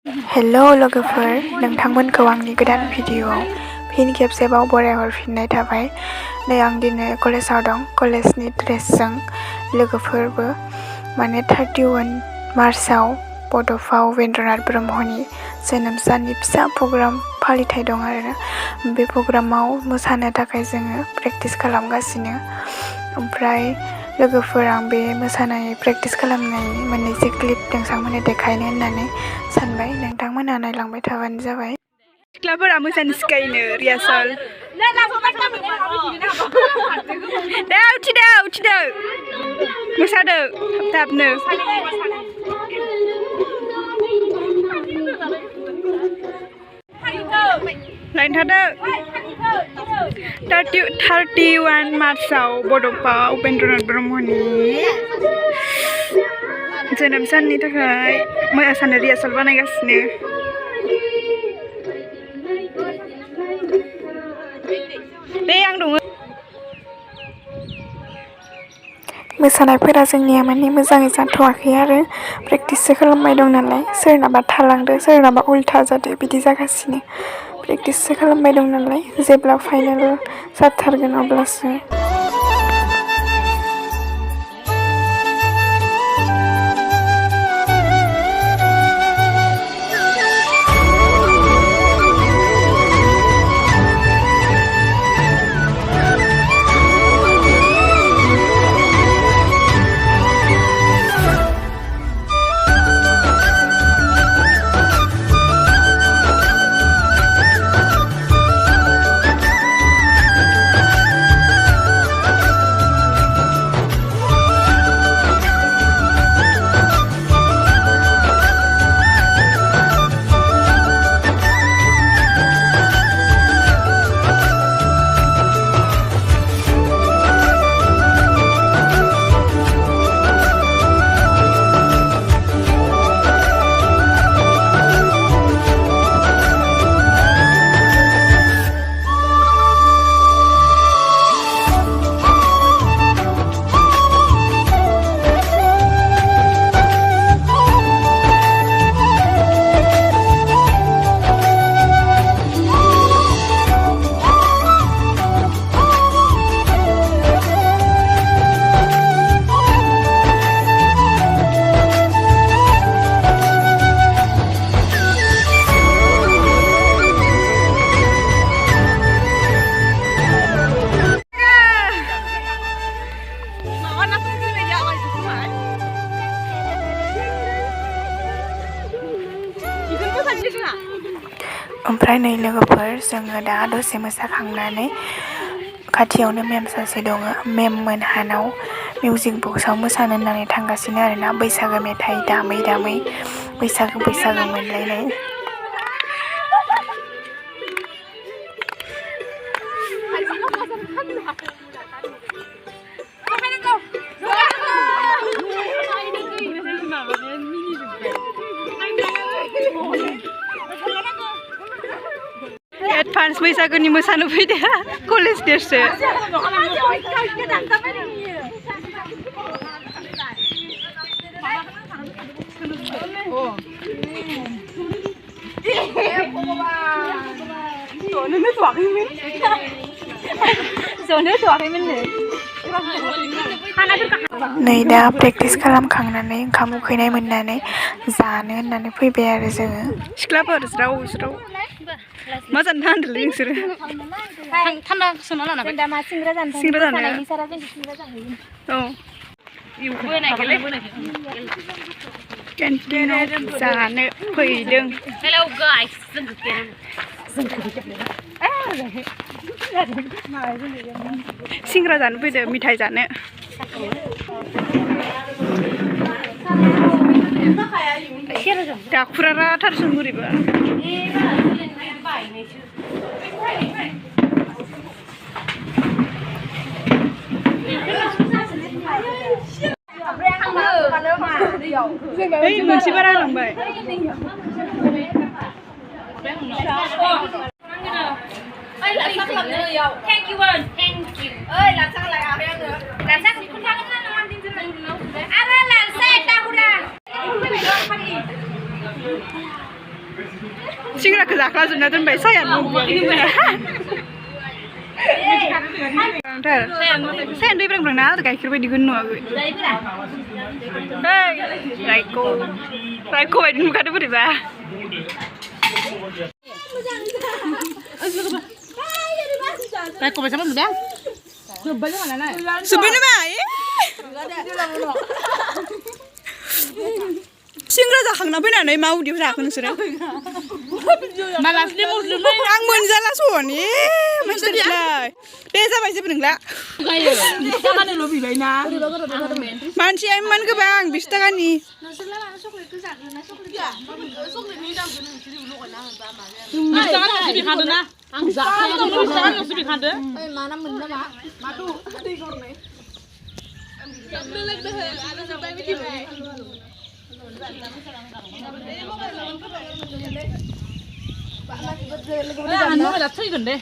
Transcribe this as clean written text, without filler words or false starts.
Hello लोगोफोर, नोंथांमोनखौ आंनि गोदान भिडिअ'आव फिन खेबसेबाव बरायहरफिननाय थाबाय। नै आं दिनै कलेजाव दं। कलेजनि ड्रेसजों लोगोफोरबो 31 मार्चआव बड'फा उपेन्द्रनाथ ब्रह्मनि जोनोम साननि फिसा प्रग्राम फालिथाय दं आरोना। बे प्रग्रामाव मोसानो थाखाय जोङो प्रेक्टिस खालामगासिनो। ओमफ्राय लोगोफोर, आं बे मोसानाय प्रेक्टिस खालामनायनि मोननैसो क्लिप नोंथांमोननो देखायनो होननानै सानबाय। नोंथांमोनहा नायलांबाय थाबानो जाबाय। सिख्लाफोरा मोसानो सिखायनो रिहार्सेल। दे उथिदो मोसादो थाबनो। लाइन थादो। 31 मार्चआव बड'फा उपेन्द्रनाथ ब्रह्मनि जोनोम साननि थाखाय मोसानो रिहार्सेल बानायगासिनो। दे आं दङ। मोसानायफोरा जोंनिया मोजाङै जाथ'वाखै आरो प्रेक्टिससो खालामबाय दं नालाय। सोरनाबा थालांदो, सोरनाबा उल्था जादो, बिदि जागासिनो। प्रेक्टिससो खालामबाय दं नालाय, जेब्ला फाइनाल जाथारगोन अब्लासो। ओमफ्राय नै लोगोफोर, जोङो दा दसे मोसाखांनानै खाथियावनो मेम सासे दङ। मेम मोनहानाव मिउजिक बक्सआव मोसानो होननानै थांगासिनो आरोना। बैसागो मेथाइ दामै दामै बैसागो मोनलायनाय। एडभान्स बैसागोनि मोसानो फैदो कलेज देरसो। नै दा प्रेक्टिस खालामखांनानै ओंखाम उखैनाय मोननानै जानो होननानै फैबाय आरो जोङो। सिख्लाफोर ज्राव ज्राव मा जानो थांदोंलै नोंसोरो? थान्दा सोना लाना फै। सिंग्रा जानो। औ केन्टिनाव जानो फैदों। हेलौ गाइस, सिंग्रा जानो फैदों, मिथाइ जानो। दाखुरारा थारसुन बोरैबा। मोनसे बारा लांबाय। सिंग्राखौ जाख्लाजोबना दोनबाय सायान सायान दै ब्रां ना गाइखेर बायदि गोन नुवाखै रायखौ बायदि नुखादों बोरैबा रायखौ बायसा मोनदों जोब्बाय नामा सिंग्रा जाखांना फैनानै मा उदैयाव जाखो नोंसोरो आं मोनजाला स'नि मानसिलाय दे जाबाय जेबो नंला मानसिया इमान गोबां 20 थाखानि 안 먹어 나 틀리던데.